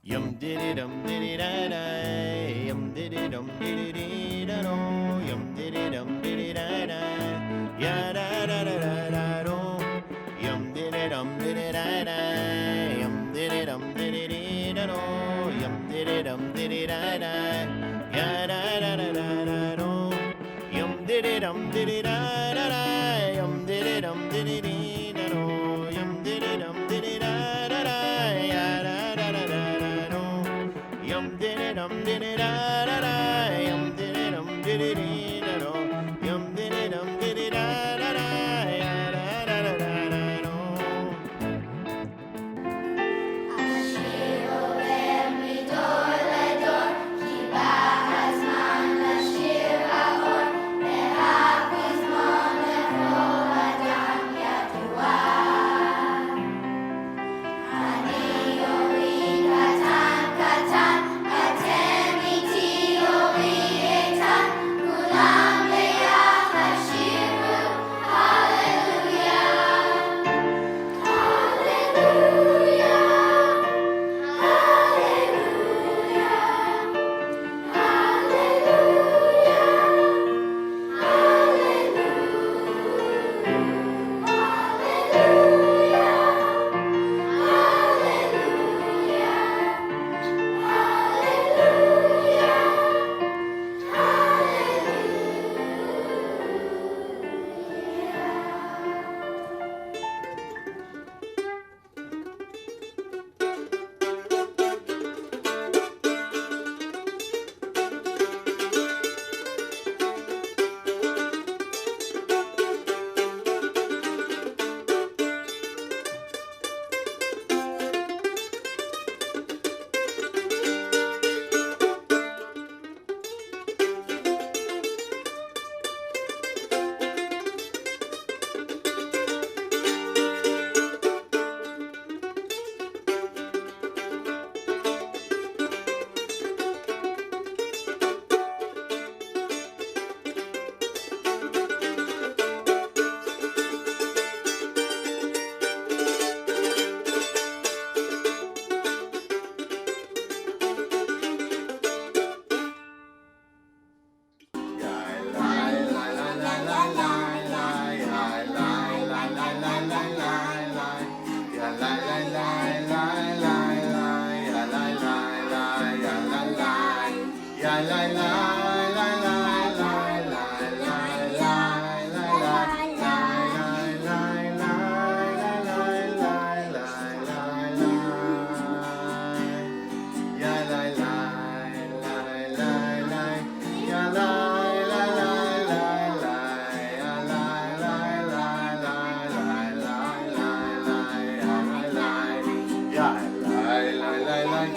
Yum diddy dum diddy da da. Yum diddy dum diddy dee da do. Yum diddy dum diddy da da. Ya da da da da da do. Yum diddy dum diddy da da. Yum diddy dum diddy dee da do. Yum diddy dum diddy da da. Ya da da da da da do. Yum diddy dum diddy da da da. Yum diddy dum diddy dee da do. Yum diddy dum diddy da da da. Ya da da da da da do. Yum diddy dum diddy da da da. Yum diddy dum diddy dee da do. Yum diddy dum diddy da da da. Ya da da da da da do. השיר עובר מדור לדור, כי בא הזמן לשיר האור, והפזמון לכל אדם ידוע. אני אורי קטן קטן, אתם איתי אורי איתן, כולם ביחד שירו הללויה. הללויה.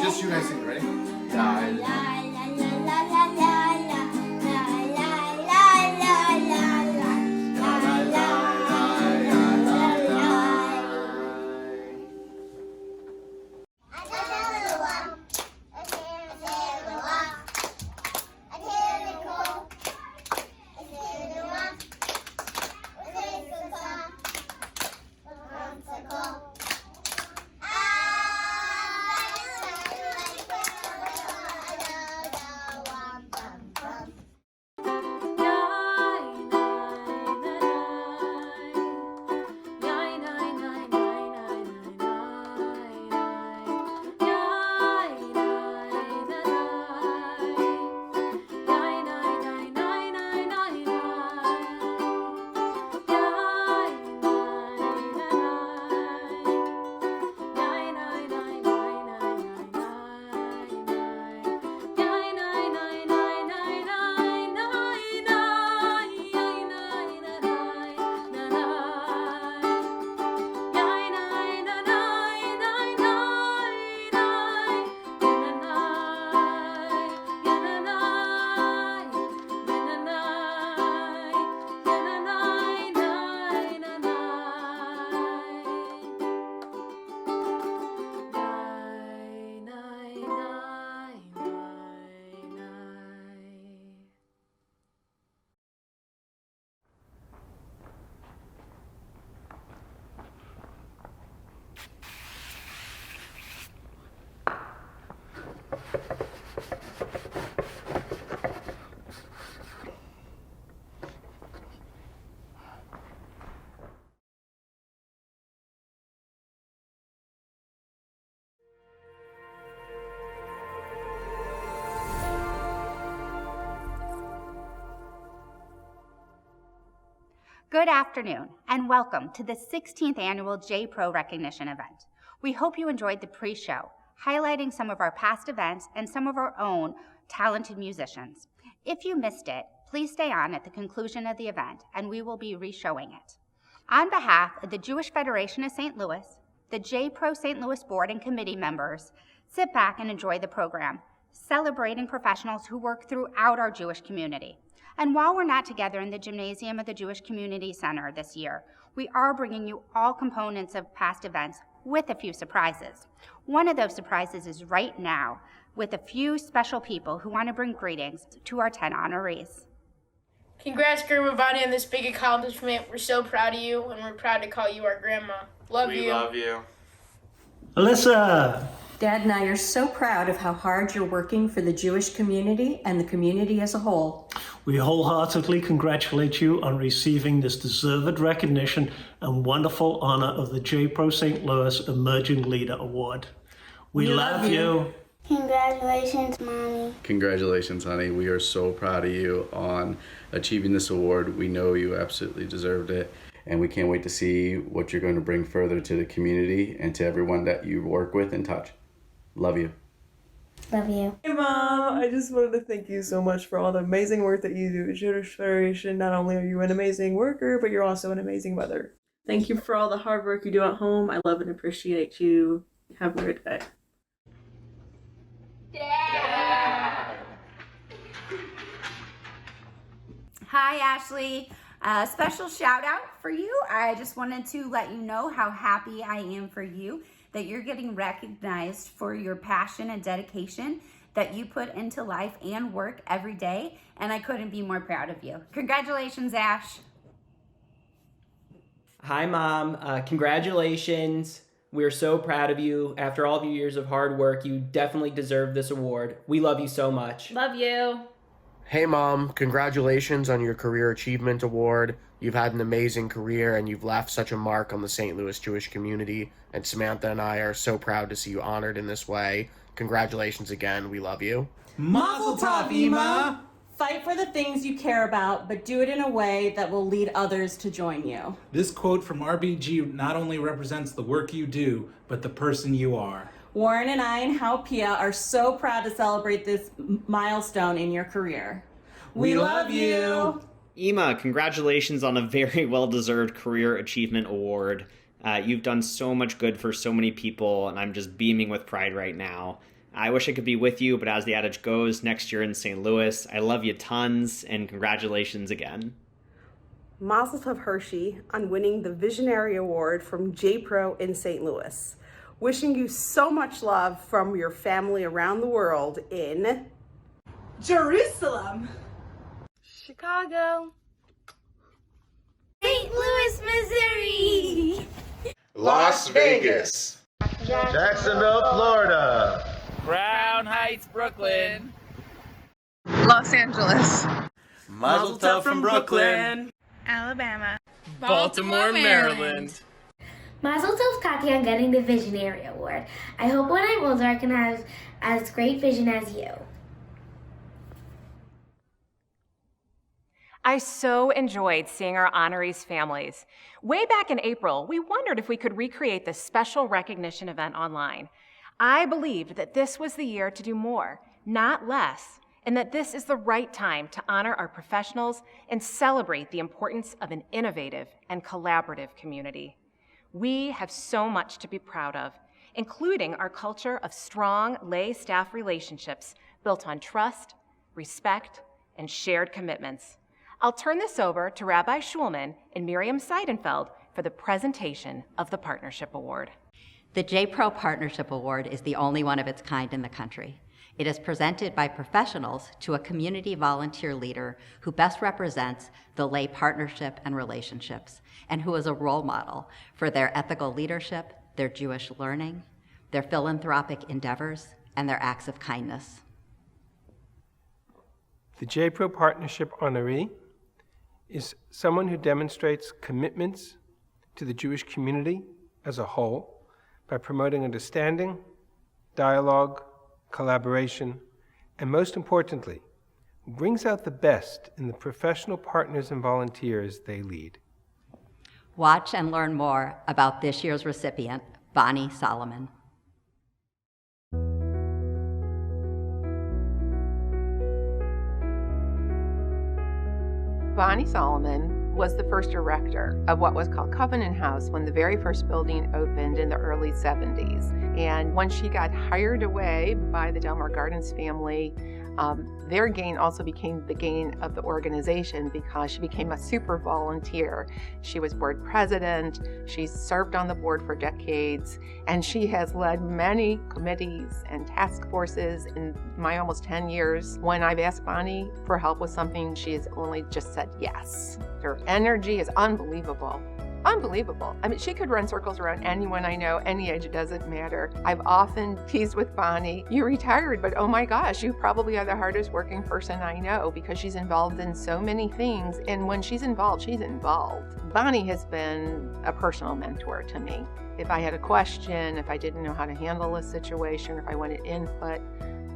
Just you guys sing, ready? La la la la la la la. Good afternoon, and welcome to the 16th annual JPro recognition event. We hope you enjoyed the pre-show, highlighting some of our past events and some of our own talented musicians. If you missed it, please stay on at the conclusion of the event, and we will be re-showing it. On behalf of the Jewish Federation of St. Louis, the JPro St. Louis Board and Committee members, sit back and enjoy the program, celebrating professionals who work throughout our Jewish community. And while we're not together in the gymnasium of the Jewish Community Center this year, we are bringing you all components of past events with a few surprises. One of those surprises is right now, with a few special people who want to bring greetings to our 10 honorees. Congrats, Grandma Bonnie, on this big accomplishment. We're so proud of you, and we're proud to call you our grandma. We love you. Alyssa! Dad and I are so proud of how hard you're working for the Jewish community and the community as a whole. We wholeheartedly congratulate you on receiving this deserved recognition and wonderful honor of the JPro St. Louis Emerging Leader Award. We love you. Congratulations, Mommy. Congratulations, honey. We are so proud of you on achieving this award. We know you absolutely deserved it, and we can't wait to see what you're going to bring further to the community and to everyone that you work with and touch. Love you. Love you. Hey Mom, I just wanted to thank you so much for all the amazing work that you do at Jewish Federation. Not only are you an amazing worker, but you're also an amazing mother. Thank you for all the hard work you do at home. I love and appreciate you. Have a great day. Dad! Hi, Ashley. A special shout out for you. I just wanted to let you know how happy I am for you, that you're getting recognized for your passion and dedication that you put into life and work every day, and I couldn't be more proud of you. Congratulations, Ash. Hi, Mom. Congratulations. We're so proud of you. After all of your years of hard work, you definitely deserve this award. We love you so much. Love you. Hey Mom, congratulations on your Career Achievement Award. You've had an amazing career and you've left such a mark on the St. Louis Jewish community, and Samantha and I are so proud to see you honored in this way. Congratulations again, we love you. Mazel tov, Ima! Fight for the things you care about, but do it in a way that will lead others to join you. This quote from RBG not only represents the work you do, but the person you are. Warren and I and Hal Pia are so proud to celebrate this milestone in your career. We love you! Ima, congratulations on a very well-deserved Career Achievement Award. You've done so much good for so many people, and I'm just beaming with pride right now. I wish I could be with you, but as the adage goes, next year in St. Louis. I love you tons, and congratulations again. Mazel tov, Hershey, on winning the Visionary Award from JPro in St. Louis. Wishing you so much love from your family around the world in Jerusalem, Chicago, St. Louis, Missouri. Las Vegas. Jacksonville, Florida. Crown Heights, Brooklyn. Los Angeles, Mazel tov from Brooklyn. Alabama, Baltimore, Maryland. Mazel tov, Katya, on getting the Visionary Award. I hope when I'm older I can have as great vision as you. I so enjoyed seeing our honorees' families. Way back in April, we wondered if we could recreate this special recognition event online. I believed that this was the year to do more, not less, and that this is the right time to honor our professionals and celebrate the importance of an innovative and collaborative community. We have so much to be proud of, including our culture of strong lay staff relationships built on trust, respect, and shared commitments. I'll turn this over to Rabbi Schulman and Miriam Seidenfeld for the presentation of the Partnership Award. The JPro Partnership Award is the only one of its kind in the country. It is presented by professionals to a community volunteer leader who best represents the lay partnership and relationships, and who is a role model for their ethical leadership, their Jewish learning, their philanthropic endeavors, and their acts of kindness. The JPro Partnership honoree is someone who demonstrates commitments to the Jewish community as a whole by promoting understanding, dialogue, collaboration, and most importantly, brings out the best in the professional partners and volunteers they lead. Watch and learn more about this year's recipient, Bonnie Solomon. Bonnie Solomon was the first director of what was called Covenant House when the very first building opened in the early 70s. And when she got hired away by the Delmar Gardens family, their gain also became the gain of the organization because she became a super volunteer. She was board president, she served on the board for decades, and she has led many committees and task forces in my almost 10 years. When I've asked Bonnie for help with something, she has only just said yes. Her energy is unbelievable. Unbelievable. I mean, she could run circles around anyone I know, any age, it doesn't matter. I've often teased with Bonnie, you retired, but oh my gosh, you probably are the hardest working person I know because she's involved in so many things. And when she's involved, she's involved. Bonnie has been a personal mentor to me. If I had a question, if I didn't know how to handle a situation, if I wanted input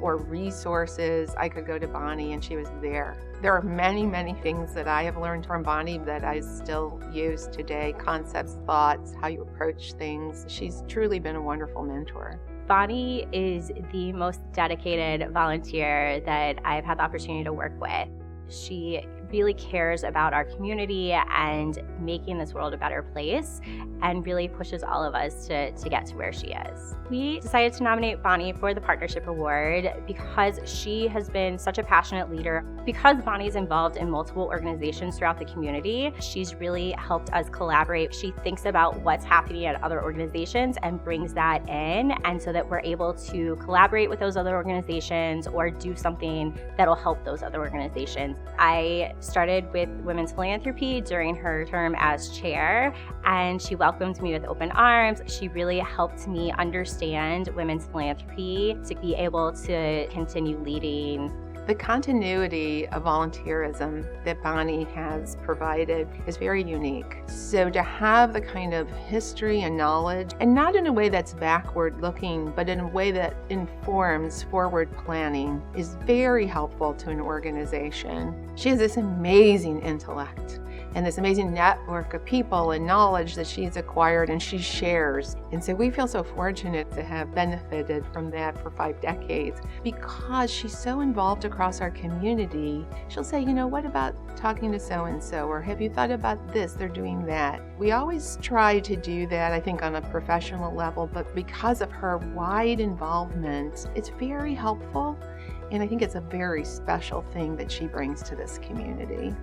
or resources, I could go to Bonnie and she was there. There are many, many things that I have learned from Bonnie that I still use today, concepts, thoughts, how you approach things. She's truly been a wonderful mentor. Bonnie is the most dedicated volunteer that I've had the opportunity to work with. She really cares about our community and making this world a better place and really pushes all of us to get to where she is. We decided to nominate Bonnie for the Partnership Award because she has been such a passionate leader. Because Bonnie's involved in multiple organizations throughout the community, she's really helped us collaborate. She thinks about what's happening at other organizations and brings that in, and so that we're able to collaborate with those other organizations or do something that'll help those other organizations. I started with women's philanthropy during her term as chair, and she welcomed me with open arms. She really helped me understand women's philanthropy to be able to continue leading. The continuity of volunteerism that Bonnie has provided is very unique. So to have the kind of history and knowledge, and not in a way that's backward looking, but in a way that informs forward planning, is very helpful to an organization. She has this amazing intellect and this amazing network of people and knowledge that she's acquired and she shares. And so we feel so fortunate to have benefited from that for 5 decades because she's so involved across our community. She'll say, you know, what about talking to so-and-so? Or have you thought about this? They're doing that. We always try to do that, I think, on a professional level, but because of her wide involvement, it's very helpful. And I think it's a very special thing that she brings to this community.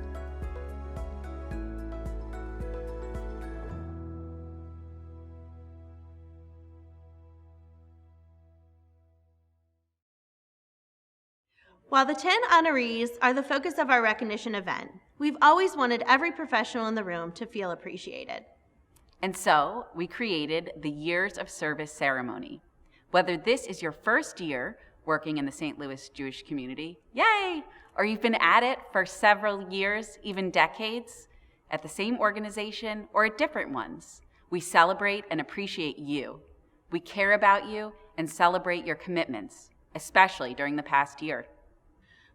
While the 10 honorees are the focus of our recognition event, we've always wanted every professional in the room to feel appreciated. And so we created the Years of Service ceremony. Whether this is your first year working in the St. Louis Jewish community, yay! Or you've been at it for several years, even decades, at the same organization or at different ones, we celebrate and appreciate you. We care about you and celebrate your commitments, especially during the past year.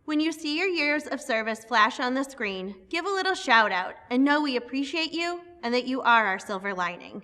When you see your years of service flash on the screen, give a little shout out and know we appreciate you and that you are our silver lining.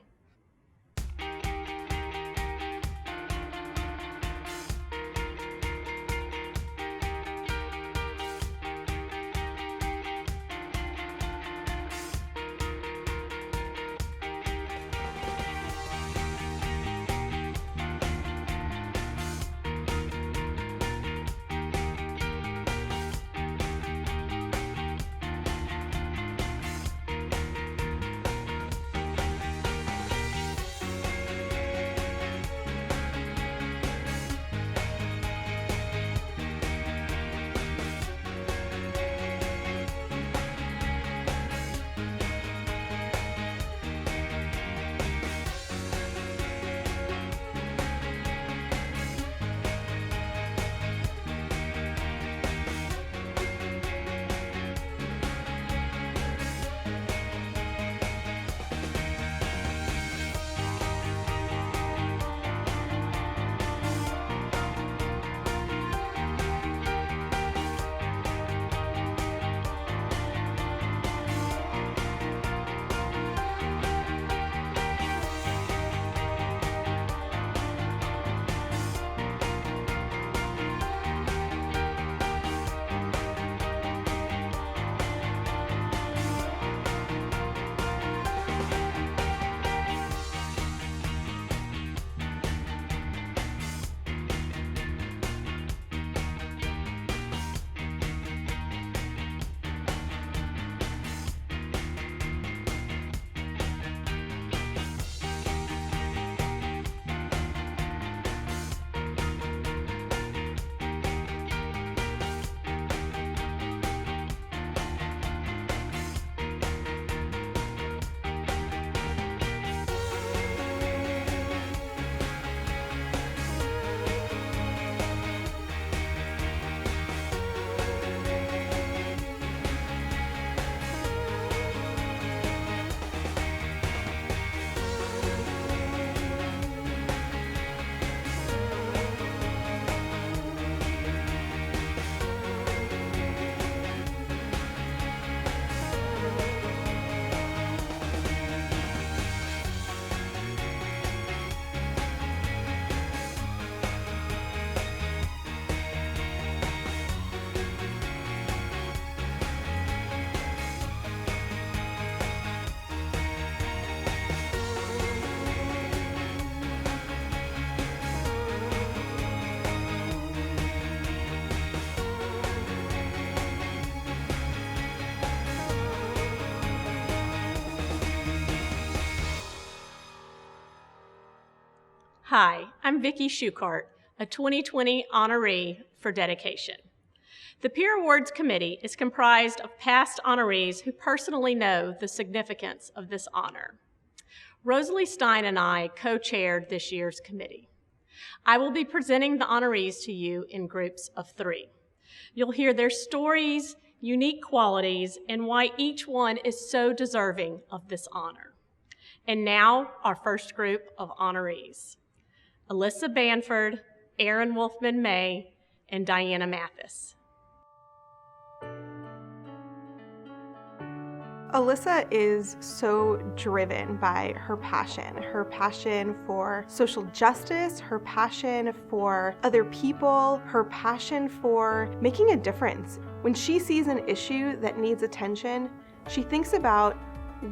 Hi, I'm Vicki Shukart, a 2020 honoree for dedication. The Peer Awards Committee is comprised of past honorees who personally know the significance of this honor. Rosalie Stein and I co-chaired this year's committee. I will be presenting the honorees to you in groups of 3. You'll hear their stories, unique qualities, and why each one is so deserving of this honor. And now, our first group of honorees: Alyssa Banford, Erin Wolfman-May, and Diana Mathis. Alyssa is so driven by her passion for social justice, her passion for other people, her passion for making a difference. When she sees an issue that needs attention, she thinks about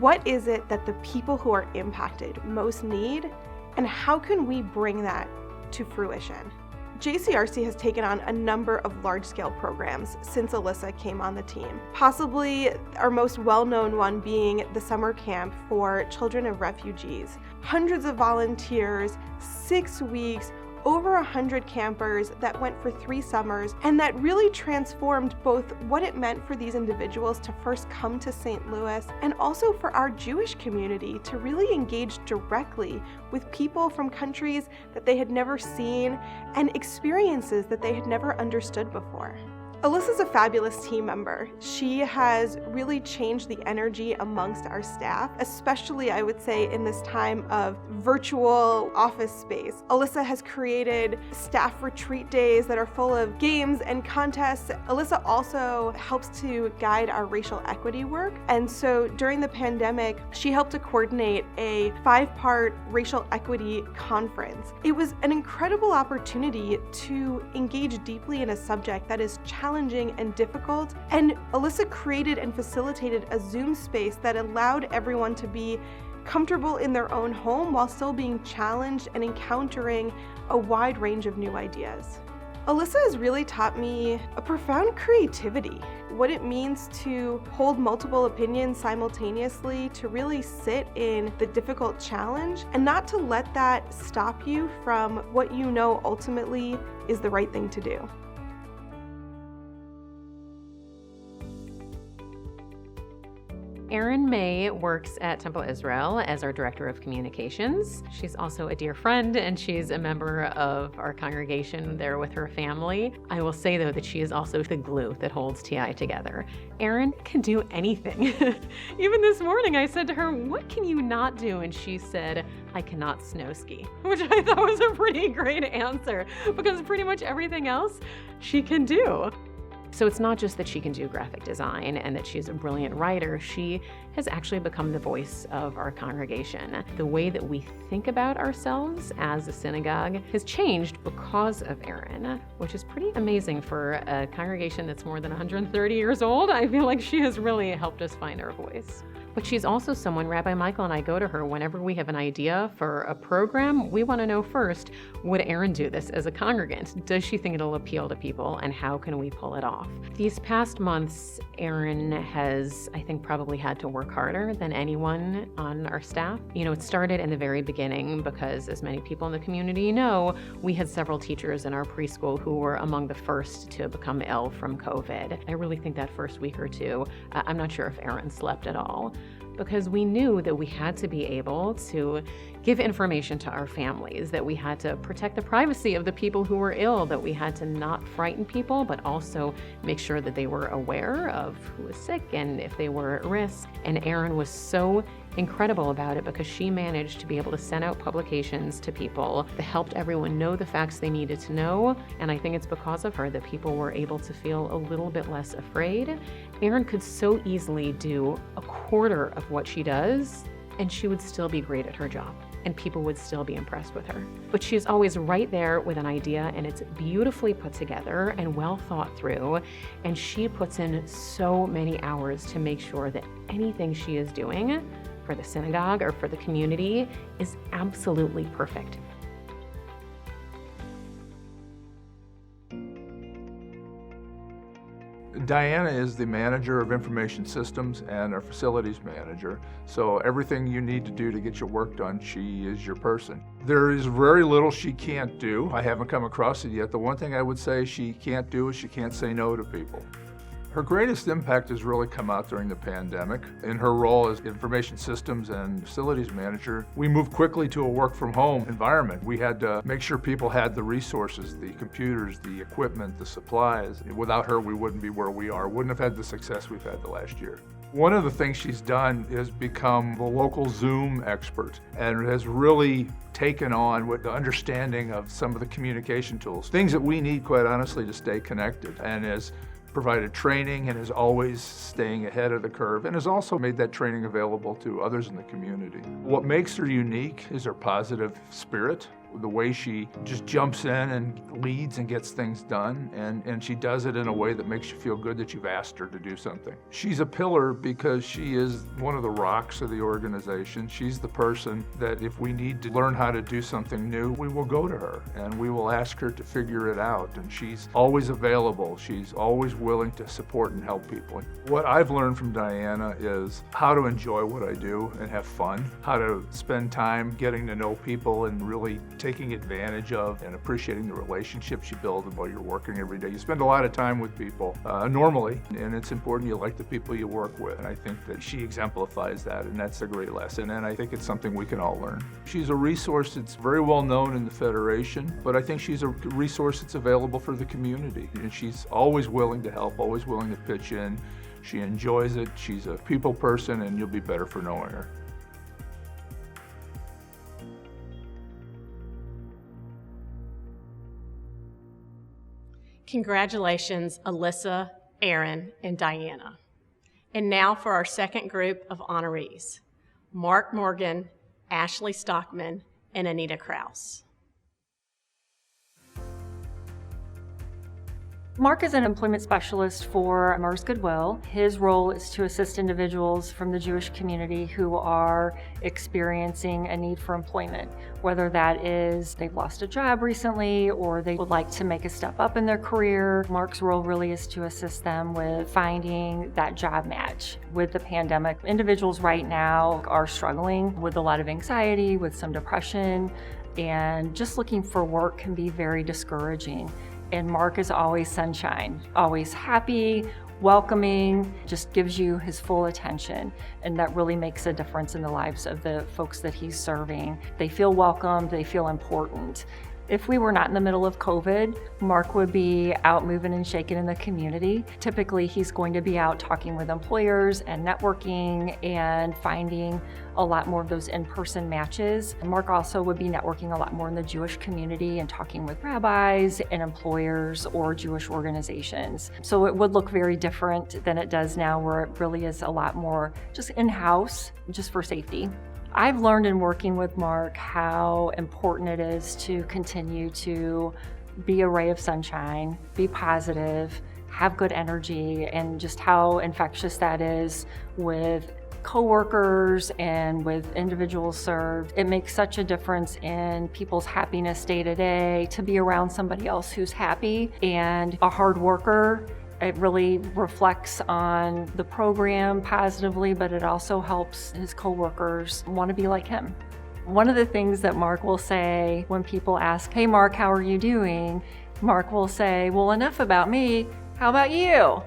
what is it that the people who are impacted most need, and how can we bring that to fruition? JCRC has taken on a number of large-scale programs since Alyssa came on the team. Possibly our most well-known one being the summer camp for children of refugees. Hundreds of volunteers, 6 weeks, over 100 campers that went for 3 summers, and that really transformed both what it meant for these individuals to first come to St. Louis, and also for our Jewish community to really engage directly with people from countries that they had never seen and experiences that they had never understood before. Alyssa's a fabulous team member. She has really changed the energy amongst our staff, especially I would say in this time of virtual office space. Alyssa has created staff retreat days that are full of games and contests. Alyssa also helps to guide our racial equity work. And so during the pandemic, she helped to coordinate a 5-part racial equity conference. It was an incredible opportunity to engage deeply in a subject that is challenging and difficult, and Alyssa created and facilitated a Zoom space that allowed everyone to be comfortable in their own home while still being challenged and encountering a wide range of new ideas. Alyssa has really taught me a profound creativity, what it means to hold multiple opinions simultaneously, to really sit in the difficult challenge, and not to let that stop you from what you know ultimately is the right thing to do. Erin May works at Temple Israel as our Director of Communications. She's also a dear friend, and she's a member of our congregation there with her family. I will say, though, that she is also the glue that holds TI together. Erin can do anything. Even this morning, I said to her, "What can you not do?" And she said, "I cannot snow ski," which I thought was a pretty great answer, because pretty much everything else she can do. So it's not just that she can do graphic design and that she's a brilliant writer, she has actually become the voice of our congregation. The way that we think about ourselves as a synagogue has changed because of Erin, which is pretty amazing for a congregation that's more than 130 years old. I feel like she has really helped us find our voice. But she's also someone, Rabbi Michael and I go to her whenever we have an idea for a program. We want to know first, would Erin do this as a congregant? Does she think it'll appeal to people, and how can we pull it off? These past months, Erin has, I think, probably had to work harder than anyone on our staff. You know, it started in the very beginning because, as many people in the community know, we had several teachers in our preschool who were among the first to become ill from COVID. I really think that first week or two, I'm not sure if Erin slept at all, because we knew that we had to be able to give information to our families, that we had to protect the privacy of the people who were ill, that we had to not frighten people, but also make sure that they were aware of who was sick and if they were at risk. And Erin was so incredible about it because she managed to be able to send out publications to people that helped everyone know the facts they needed to know. And I think it's because of her that people were able to feel a little bit less afraid. Erin could so easily do a quarter of what she does, and she would still be great at her job, and people would still be impressed with her. But she's always right there with an idea, and it's beautifully put together and well thought through, and she puts in so many hours to make sure that anything she is doing for the synagogue or for the community is absolutely perfect. Diana is the manager of information systems and our facilities manager, so everything you need to do to get your work done, she is your person. There is very little she can't do. I haven't come across it yet. The one thing I would say she can't do is she can't say no to people. Her greatest impact has really come out during the pandemic. In her role as information systems and facilities manager, we moved quickly to a work from home environment. We had to make sure people had the resources, the computers, the equipment, the supplies. Without her, we wouldn't be where we are. Wouldn't have had the success we've had the last year. One of the things she's done is become the local Zoom expert and has really taken on with the understanding of some of the communication tools, things that we need, quite honestly, to stay connected, and has provided training and is always staying ahead of the curve, and has also made that training available to others in the community. What makes her unique is her positive spirit, the way she just jumps in and leads and gets things done, and she does it in a way that makes you feel good that you've asked her to do something. She's a pillar because she is one of the rocks of the organization. She's the person that if we need to learn how to do something new, we will go to her and we will ask her to figure it out, and she's always available. She's always willing to support and help people. What I've learned from Diana is how to enjoy what I do and have fun, how to spend time getting to know people and really taking advantage of and appreciating the relationships you build while you're working every day. You spend a lot of time with people normally, and it's important you like the people you work with. And I think that she exemplifies that, and that's a great lesson. And I think it's something we can all learn. She's a resource that's very well known in the Federation, but I think she's a resource that's available for the community. And she's always willing to help, always willing to pitch in. She enjoys it. She's a people person, and you'll be better for knowing her. Congratulations, Alyssa, Aaron, and Diana. And now for our second group of honorees, Mark Morgan, Ashley Stockman, and Anita Kraus. Mark is an employment specialist for Mars Goodwill. His role is to assist individuals from the Jewish community who are experiencing a need for employment, whether that is they've lost a job recently or they would like to make a step up in their career. Mark's role really is to assist them with finding that job match. With the pandemic, individuals right now are struggling with a lot of anxiety, with some depression, and just looking for work can be very discouraging. And Mark is always sunshine, always happy, welcoming, just gives you his full attention. And that really makes a difference in the lives of the folks that he's serving. They feel welcomed, they feel important. If we were not in the middle of COVID, Mark would be out moving and shaking in the community. Typically, he's going to be out talking with employers and networking and finding a lot more of those in-person matches. Mark also would be networking a lot more in the Jewish community and talking with rabbis and employers or Jewish organizations. So it would look very different than it does now, where it really is a lot more just in-house, just for safety. I've learned in working with Mark how important it is to continue to be a ray of sunshine, be positive, have good energy, and just how infectious that is with coworkers and with individuals served. It makes such a difference in people's happiness day to day to be around somebody else who's happy and a hard worker. It really reflects on the program positively, but it also helps his coworkers want to be like him. One of the things that Mark will say when people ask, "Hey Mark, how are you doing?" Mark will say, "Well, enough about me, how about you?"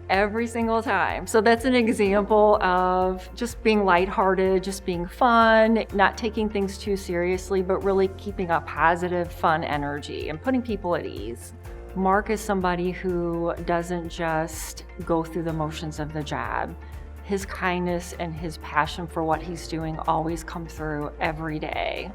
Every single time. So that's an example of just being lighthearted, just being fun, not taking things too seriously, but really keeping a positive, fun energy and putting people at ease. Mark is somebody who doesn't just go through the motions of the job. His kindness and his passion for what he's doing always come through every day.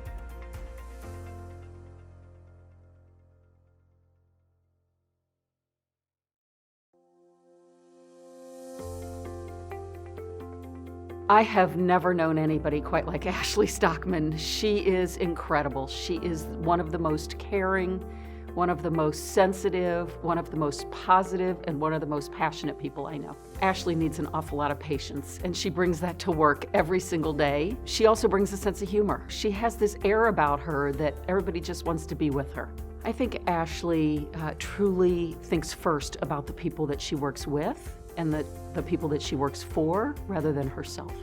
I have never known anybody quite like Ashley Stockman. She is incredible. She is one of the most caring, one of the most sensitive, one of the most positive, and one of the most passionate people I know. Ashley needs an awful lot of patience, and she brings that to work every single day. She also brings a sense of humor. She has this air about her that everybody just wants to be with her. I think Ashley truly thinks first about the people that she works with and the people that she works for rather than herself.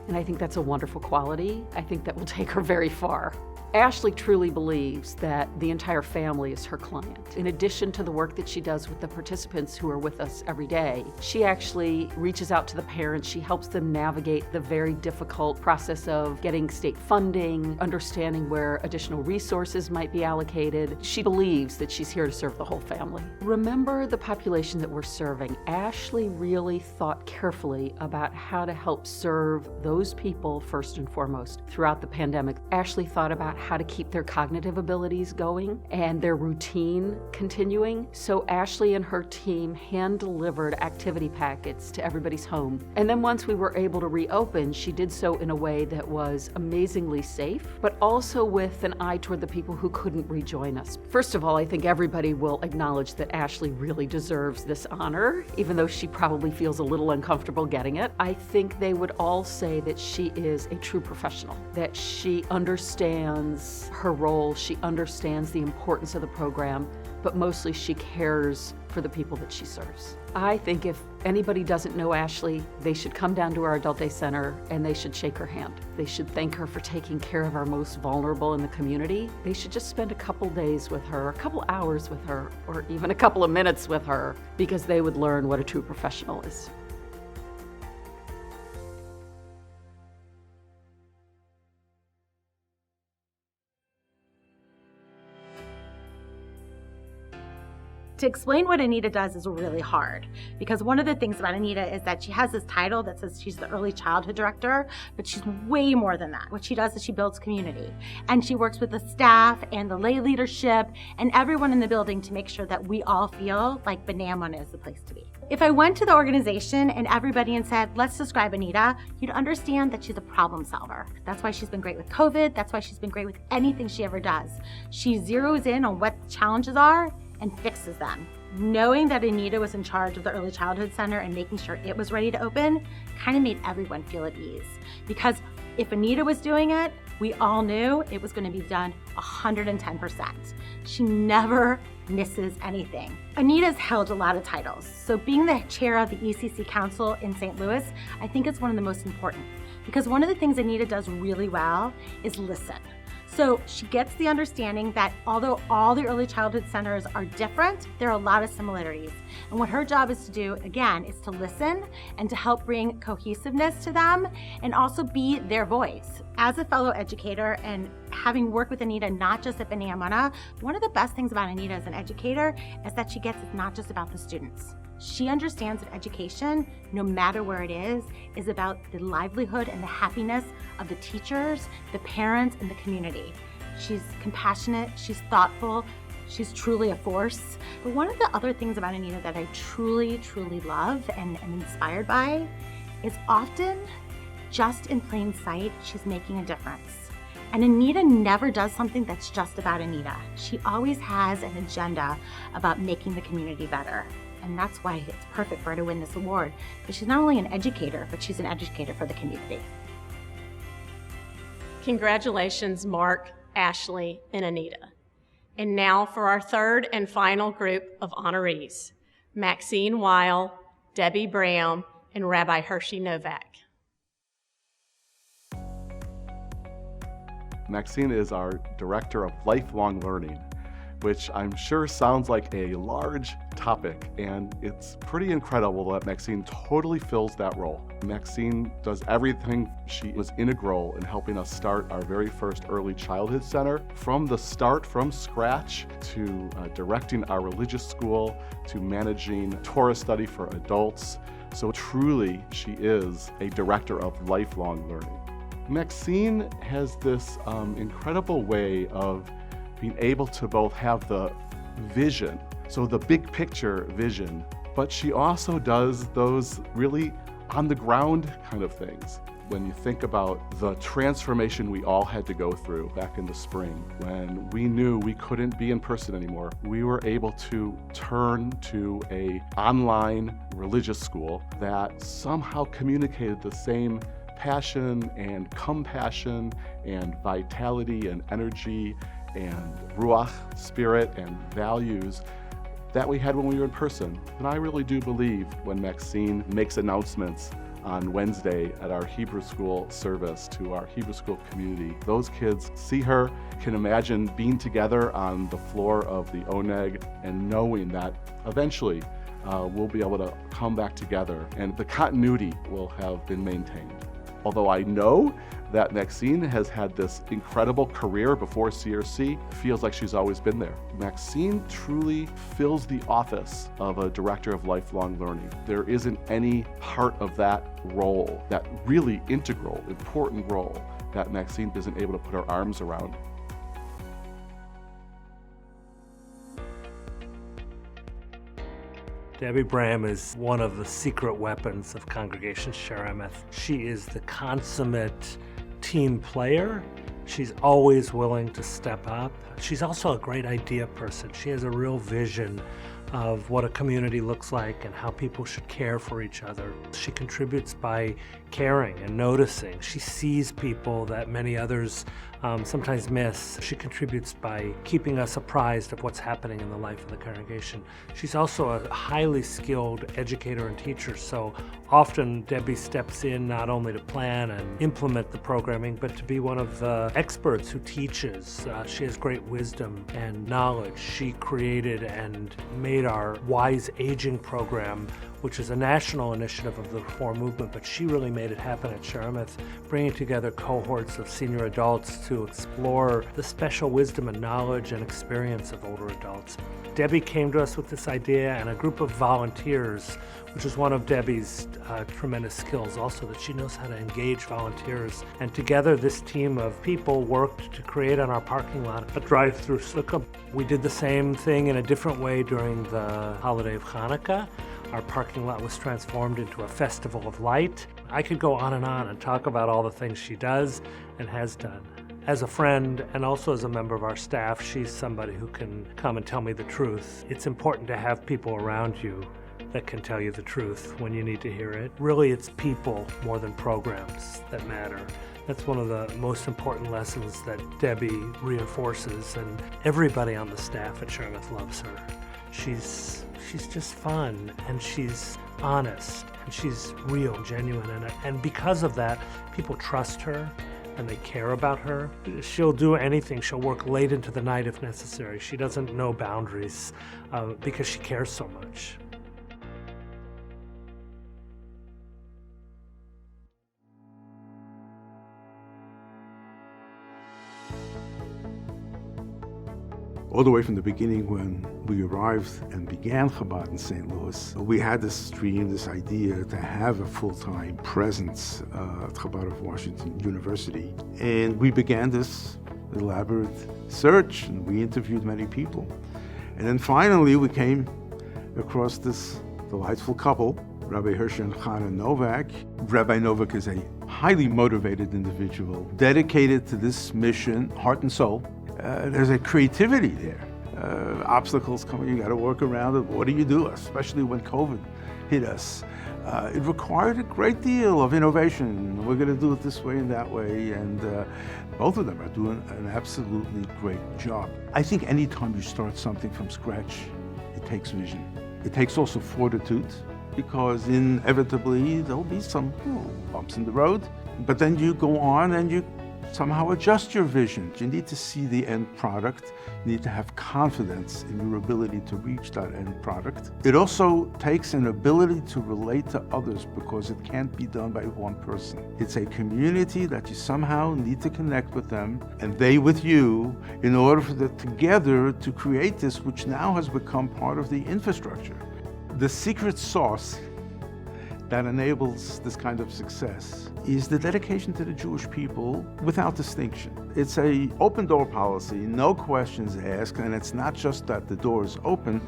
And I think that's a wonderful quality. I think that will take her very far. Ashley truly believes that the entire family is her client. In addition to the work that she does with the participants who are with us every day, she actually reaches out to the parents. She helps them navigate the very difficult process of getting state funding, understanding where additional resources might be allocated. She believes that she's here to serve the whole family. Remember the population that we're serving. Ashley really thought carefully about how to help serve those people first and foremost throughout the pandemic. Ashley thought about how to keep their cognitive abilities going and their routine continuing. So Ashley and her team hand-delivered activity packets to everybody's home. And then once we were able to reopen, she did so in a way that was amazingly safe, but also with an eye toward the people who couldn't rejoin us. First of all, I think everybody will acknowledge that Ashley really deserves this honor, even though she probably feels a little uncomfortable getting it. I think they would all say that she is a true professional, that she understands her role, she understands the importance of the program, but mostly she cares for the people that she serves. I think if anybody doesn't know Ashley, they should come down to our Adult Day Center and they should shake her hand. They should thank her for taking care of our most vulnerable in the community. They should just spend a couple days with her, a couple hours with her, or even a couple of minutes with her, because they would learn what a true professional is. To explain what Anita does is really hard, because one of the things about Anita is that she has this title that says she's the early childhood director, but she's way more than that. What she does is she builds community, and she works with the staff and the lay leadership and everyone in the building to make sure that we all feel like Banana is the place to be. If I went to the organization and everybody and said, let's describe Anita, you'd understand that she's a problem solver. That's why she's been great with COVID. That's why she's been great with anything she ever does. She zeroes in on what challenges are and fixes them. Knowing that Anita was in charge of the Early Childhood Center and making sure it was ready to open kind of made everyone feel at ease. Because if Anita was doing it, we all knew it was going to be done 110%. She never misses anything. Anita's held a lot of titles, so being the chair of the ECC Council in St. Louis, I think it's one of the most important. Because one of the things Anita does really well is listen. So she gets the understanding that although all the early childhood centers are different, there are a lot of similarities. And what her job is to do, again, is to listen and to help bring cohesiveness to them and also be their voice. As a fellow educator and having worked with Anita, not just at Banana, one of the best things about Anita as an educator is that she gets it's not just about the students. She understands that education, no matter where it is about the livelihood and the happiness of the teachers, the parents, and the community. She's compassionate, she's thoughtful, she's truly a force. But one of the other things about Anita that I truly, truly love and am inspired by is often, just in plain sight, she's making a difference. And Anita never does something that's just about Anita. She always has an agenda about making the community better. And that's why it's perfect for her to win this award. But she's not only an educator, but she's an educator for the community. Congratulations, Mark, Ashley, and Anita. And now for our third and final group of honorees, Maxine Weil, Debbie Brown, and Rabbi Hershey Novak. Maxine is our Director of Lifelong Learning, which I'm sure sounds like a large topic, and it's pretty incredible that Maxine totally fills that role. Maxine does everything. She was integral in helping us start our very first early childhood center. From the start, from scratch, to directing our religious school, to managing Torah study for adults. So truly, she is a director of lifelong learning. Maxine has this incredible way of being able to both have the vision, so the big picture vision, but she also does those really on the ground kind of things. When you think about the transformation we all had to go through back in the spring, when we knew we couldn't be in person anymore, we were able to turn to an online religious school that somehow communicated the same passion and compassion and vitality and energy and ruach, spirit, and values that we had when we were in person. And I really do believe when Maxine makes announcements on Wednesday at our Hebrew school service to our Hebrew school community, those kids see her, can imagine being together on the floor of the Oneg and knowing that eventually we'll be able to come back together and the continuity will have been maintained. Although I know that Maxine has had this incredible career before CRC, feels like she's always been there. Maxine truly fills the office of a director of lifelong learning. There isn't any part of that role, that really integral, important role, that Maxine isn't able to put her arms around. Debbie Bram is one of the secret weapons of Congregation Sheremet. She is the consummate team player. She's always willing to step up. She's also a great idea person. She has a real vision of what a community looks like and how people should care for each other. She contributes by caring and noticing. She sees people that many others sometimes miss. She contributes by keeping us apprised of what's happening in the life of the congregation. She's also a highly skilled educator and teacher, so often Debbie steps in not only to plan and implement the programming, but to be one of the experts who teaches. She has great wisdom and knowledge. She created and made our Wise Aging program, which is a national initiative of the Reform movement, but she really made it happen at Sheremet, bringing together cohorts of senior adults to explore the special wisdom and knowledge and experience of older adults. Debbie came to us with this idea, and a group of volunteers, which is one of Debbie's tremendous skills also, that she knows how to engage volunteers. And together, this team of people worked to create on our parking lot a drive-through sukkah. We did the same thing in a different way during the holiday of Hanukkah. Our parking lot was transformed into a festival of light. I could go on and talk about all the things she does and has done. As a friend and also as a member of our staff, she's somebody who can come and tell me the truth. It's important to have people around you that can tell you the truth when you need to hear it. Really, it's people more than programs that matter. That's one of the most important lessons that Debbie reinforces, and everybody on the staff at Sheremet loves her. She's just fun, and she's honest, and she's real, genuine, and because of that, people trust her and they care about her. She'll do anything. She'll work late into the night if necessary. She doesn't know boundaries because she cares so much. All the way from the beginning when we arrived and began Chabad in St. Louis, we had this dream, this idea to have a full-time presence at Chabad of Washington University. And we began this elaborate search, and we interviewed many people. And then finally we came across this delightful couple, Rabbi Hirsch and Chana Novak. Rabbi Novak is a highly motivated individual, dedicated to this mission, heart and soul. There's a creativity there. Obstacles come, you got to work around it. What do you do, especially when COVID hit us? It required a great deal of innovation. We're going to do it this way and that way, and both of them are doing an absolutely great job. I think anytime you start something from scratch, it takes vision. It takes also fortitude, because inevitably there'll be some bumps in the road, but then you go on and you somehow adjust your vision. You need to see the end product. You need to have confidence in your ability to reach that end product. It also takes an ability to relate to others, because it can't be done by one person. It's a community that you somehow need to connect with them and they with you in order for them together to create this, which now has become part of the infrastructure. The secret sauce that enables this kind of success is the dedication to the Jewish people without distinction. It's an open door policy, no questions asked, and it's not just that the door is open,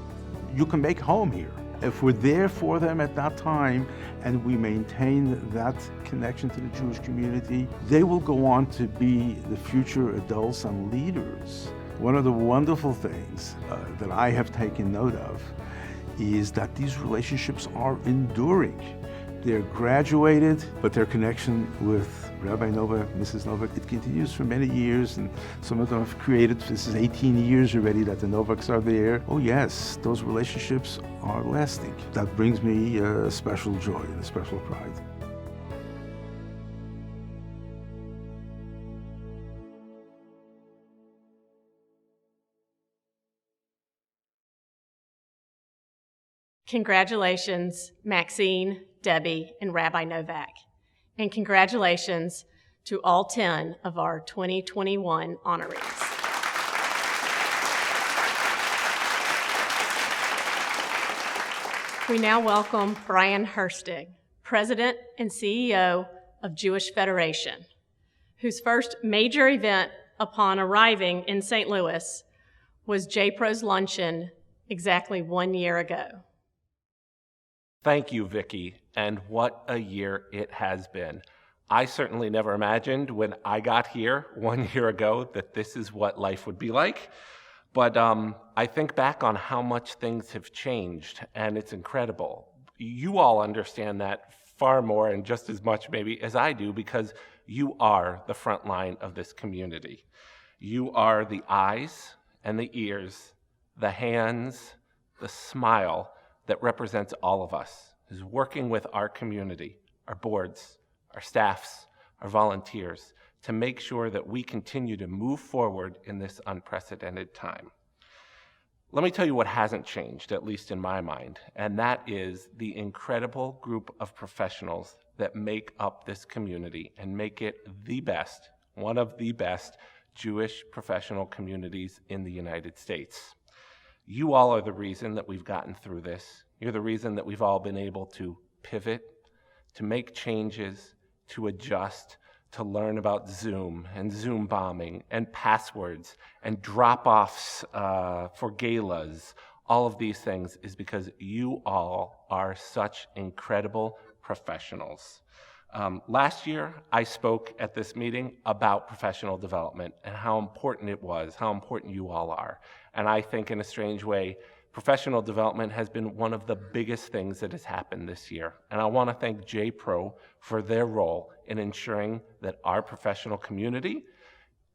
you can make home here. If we're there for them at that time and we maintain that connection to the Jewish community, they will go on to be the future adults and leaders. One of the wonderful things that I have taken note of is that these relationships are enduring. They're graduated, but their connection with Rabbi Novak, Mrs. Novak. It continues for many years, and some of them have created, this is 18 years already that the Novaks are there. Oh yes, those relationships are lasting. That brings me a special joy and a special pride. Congratulations, Maxine, Debbie, and Rabbi Novak. And congratulations to all 10 of our 2021 honorees. We now welcome Brian Herstig, President and CEO of Jewish Federation, whose first major event upon arriving in St. Louis was JPro's luncheon exactly 1 year ago. Thank you, Vicki, and what a year it has been. I certainly never imagined when I got here 1 year ago that this is what life would be like. But I think back on how much things have changed, and it's incredible. You all understand that far more and just as much maybe as I do, because you are the front line of this community. You are the eyes and the ears, the hands, the smile that represents all of us, who's working with our community, our boards, our staffs, our volunteers, to make sure that we continue to move forward in this unprecedented time. Let me tell you what hasn't changed, at least in my mind, and that is the incredible group of professionals that make up this community and make it the best, one of the best Jewish professional communities in the United States. You all are the reason that we've gotten through this. You're the reason that we've all been able to pivot, to make changes, to adjust, to learn about Zoom and Zoom bombing and passwords and drop-offs for galas. All of these things is because you all are such incredible professionals. Last year, I spoke at this meeting about professional development and how important it was, how important you all are. And I think in a strange way, professional development has been one of the biggest things that has happened this year. And I want to thank JPro for their role in ensuring that our professional community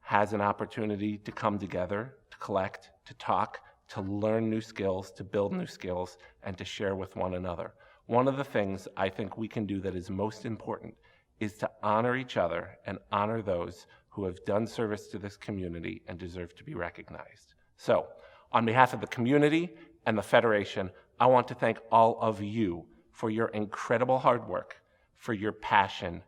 has an opportunity to come together, to collect, to talk, to learn new skills, to build new skills, and to share with one another. One of the things I think we can do that is most important is to honor each other and honor those who have done service to this community and deserve to be recognized. So, on behalf of the community and the Federation, I want to thank all of you for your incredible hard work, for your passion,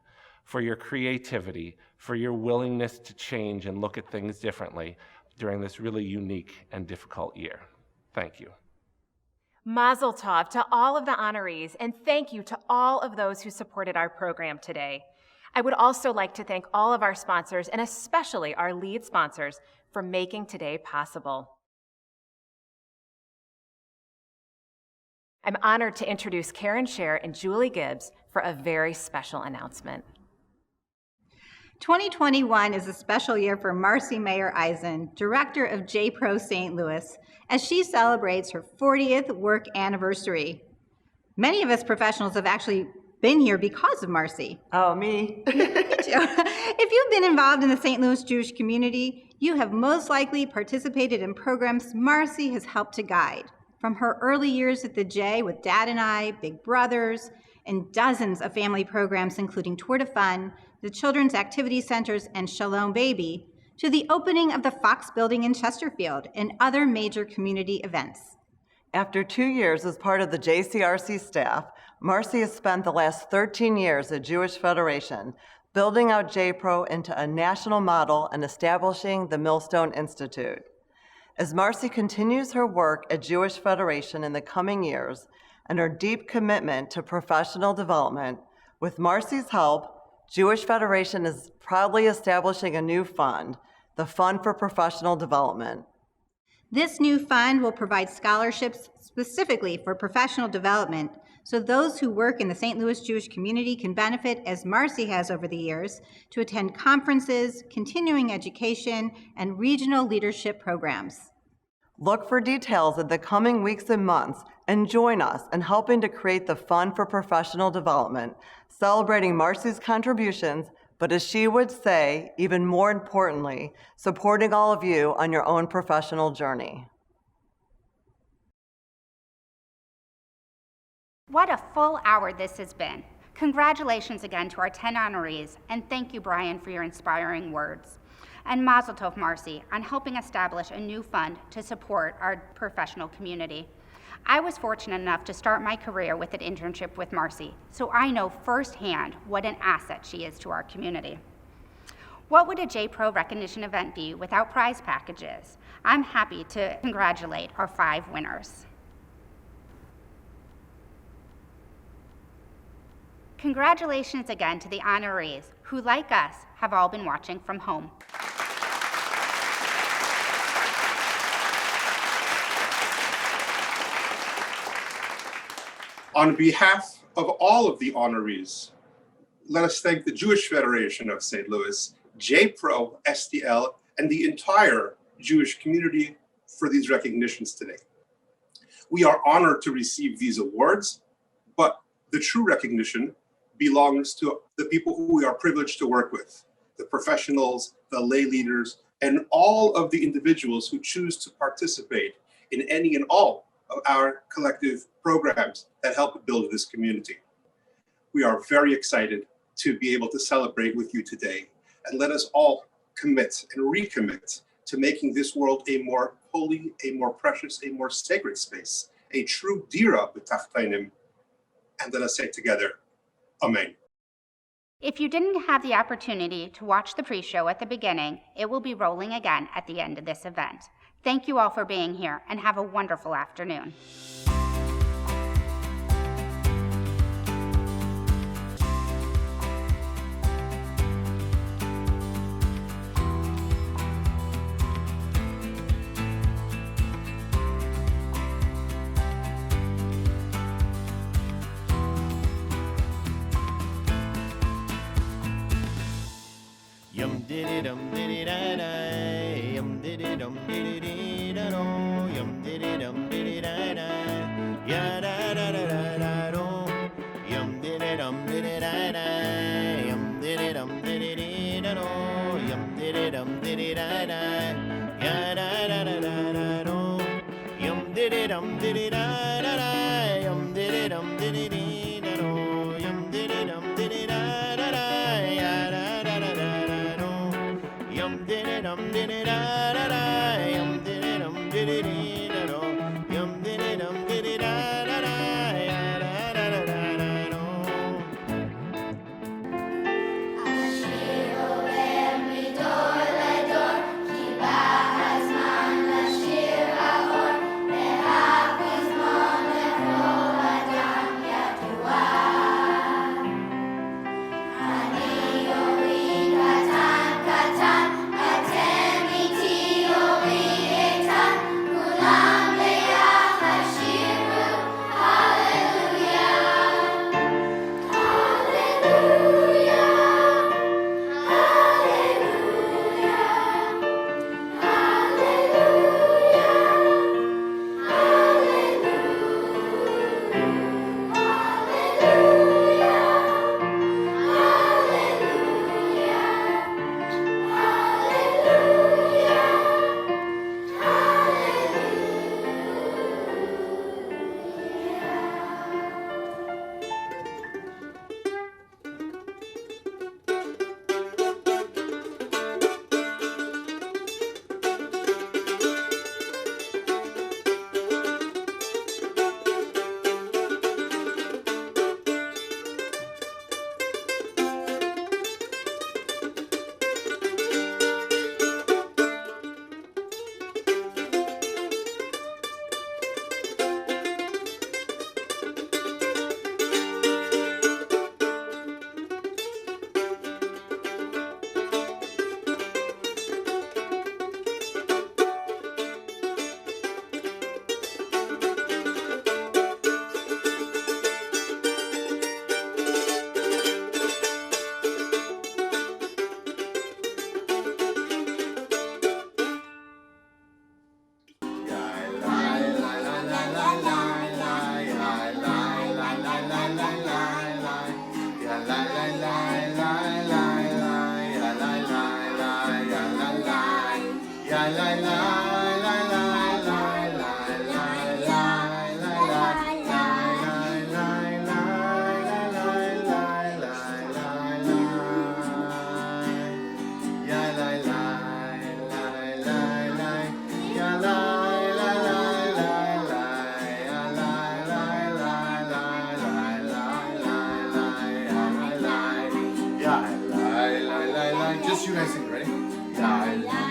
for your creativity, for your willingness to change and look at things differently during this really unique and difficult year. Thank you. Mazel tov to all of the honorees, and thank you to all of those who supported our program today. I would also like to thank all of our sponsors, and especially our lead sponsors, for making today possible. I'm honored to introduce Karen Scher and Julie Gibbs for a very special announcement. 2021 is a special year for Marcy Mayer Eisen, Director of JPro St. Louis, as she celebrates her 40th work anniversary. Many of us professionals have actually been here because of Marcy. Oh, me? Me too. If you've been involved in the St. Louis Jewish community, you have most likely participated in programs Marcy has helped to guide. From her early years at the J with Dad and I, Big Brothers, and dozens of family programs including Tour de Fun, the Children's Activity Centers, and Shalom Baby, to the opening of the Fox Building in Chesterfield and other major community events. After 2 years as part of the JCRC staff, Marcy has spent the last 13 years at Jewish Federation, building out JPro into a national model and establishing the Millstone Institute. As Marcy continues her work at Jewish Federation in the coming years and her deep commitment to professional development, with Marcy's help, Jewish Federation is proudly establishing a new fund, the Fund for Professional Development. This new fund will provide scholarships specifically for professional development, so those who work in the St. Louis Jewish community can benefit, as Marcy has over the years, to attend conferences, continuing education, and regional leadership programs. Look for details in the coming weeks and months and join us in helping to create the Fund for Professional Development, celebrating Marcy's contributions, but as she would say, even more importantly, supporting all of you on your own professional journey. What a full hour this has been. Congratulations again to our 10 honorees, and thank you, Brian, for your inspiring words. And Mazel Tov, Marcy, on helping establish a new fund to support our professional community. I was fortunate enough to start my career with an internship with Marcy, so I know firsthand what an asset she is to our community. What would a JPro recognition event be without prize packages? I'm happy to congratulate our 5 winners. Congratulations again to the honorees who, like us, have all been watching from home. On behalf of all of the honorees, let us thank the Jewish Federation of St. Louis, JPro, STL, and the entire Jewish community for these recognitions today. We are honored to receive these awards, but the true recognition belongs to the people who we are privileged to work with, the professionals, the lay leaders, and all of the individuals who choose to participate in any and all of our collective programs that help build this community. We are very excited to be able to celebrate with you today, and let us all commit and recommit to making this world a more holy, a more precious, a more sacred space, a true dira b'tachtainim, and let us say together, Amen. If you didn't have the opportunity to watch the pre-show at the beginning, it will be rolling again at the end of this event. Thank you all for being here, and have a wonderful afternoon. Yum diddy dum diddy da da, yum diddy dum diddy dee da do, yum diddy dum diddy da da, ya da da da da da do, yum diddy dum diddy da da, yum diddy dum diddy dee da do, yum diddy dum diddy da da, ya da da da da da do, yum diddy dum diddy da da da, yum diddy dum diddy dee da do, yum diddy dum diddy da da da, ya da da da da. Yum diddy dum diddy da da da, yum diddy dum diddy dee da do, yum diddy dum diddy da da da, ya da da da da da do. Ani yorin katan katan, atem iti Just you guys sing, ready?